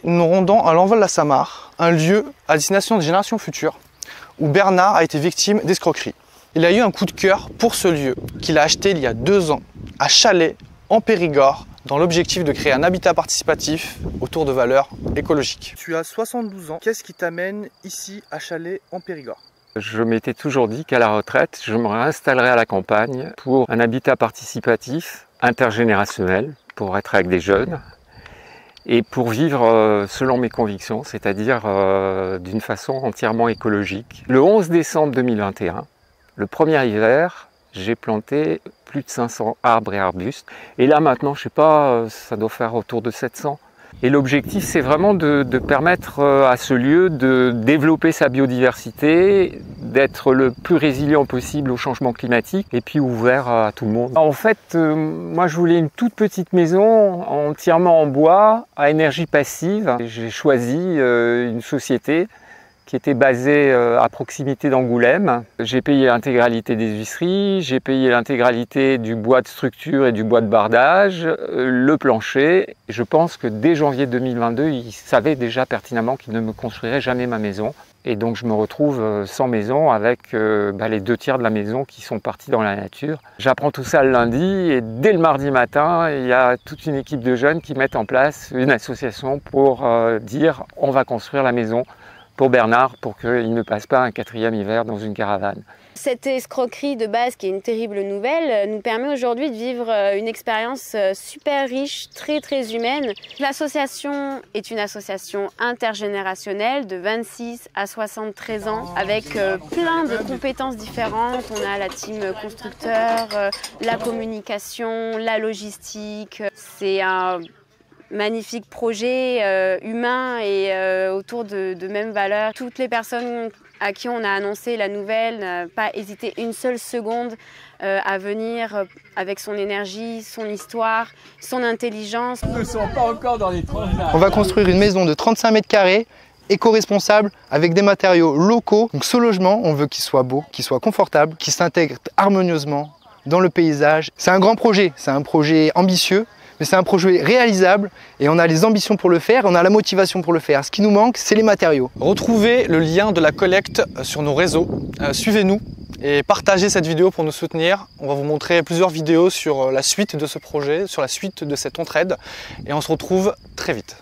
nous nous rendons à l'Envol-la-Samar, un lieu à destination des générations futures, où Bernard a été victime d'escroquerie. Il a eu un coup de cœur pour ce lieu qu'il a acheté il y a 2 ans à Chalais, en Périgord, dans l'objectif de créer un habitat participatif autour de valeurs écologiques. Tu as 72 ans, qu'est-ce qui t'amène ici à Chalais, en Périgord? Je m'étais toujours dit qu'à la retraite, je me réinstallerais à la campagne pour un habitat participatif intergénérationnel, pour être avec des jeunes et pour vivre selon mes convictions, c'est-à-dire d'une façon entièrement écologique. Le 11 décembre 2021, le premier hiver, j'ai planté plus de 500 arbres et arbustes. Et là maintenant, je sais pas, ça doit faire autour de 700. Et l'objectif, c'est vraiment de permettre à ce lieu de développer sa biodiversité, d'être le plus résilient possible au changement climatique et puis ouvert à tout le monde. En fait, moi je voulais une toute petite maison entièrement en bois, à énergie passive. J'ai choisi une société qui était basée à proximité d'Angoulême. J'ai payé l'intégralité des huisseries, j'ai payé l'intégralité du bois de structure et du bois de bardage, le plancher. Je pense que dès janvier 2022, ils savaient déjà pertinemment qu'ils ne me construiraient jamais ma maison. Et donc je me retrouve sans maison avec les 2 tiers de la maison qui sont partis dans la nature. J'apprends tout ça le lundi et dès le mardi matin, il y a toute une équipe de jeunes qui mettent en place une association pour dire on va construire la maison pour Bernard, pour qu'il ne passe pas un 4e hiver dans une caravane. Cette escroquerie de base, qui est une terrible nouvelle, nous permet aujourd'hui de vivre une expérience super riche, très humaine. L'association est une association intergénérationnelle de 26 à 73 ans, avec plein de compétences différentes. On a la team constructeur, la communication, la logistique. C'est un magnifique projet humain et autour de mêmes valeurs. Toutes les personnes à qui on a annoncé la nouvelle n'ont pas hésité une seule seconde à venir avec son énergie, son histoire, son intelligence. Ils ne sont pas encore dans les tranches d'âge. On va construire une maison de 35 mètres carrés, éco-responsable, avec des matériaux locaux. Donc ce logement, on veut qu'il soit beau, qu'il soit confortable, qu'il s'intègre harmonieusement dans le paysage. C'est un grand projet, c'est un projet ambitieux, mais c'est un projet réalisable et on a les ambitions pour le faire, on a la motivation pour le faire. Ce qui nous manque, c'est les matériaux. Retrouvez le lien de la collecte sur nos réseaux. Suivez-nous et partagez cette vidéo pour nous soutenir. On va vous montrer plusieurs vidéos sur la suite de ce projet, sur la suite de cette entraide et on se retrouve très vite.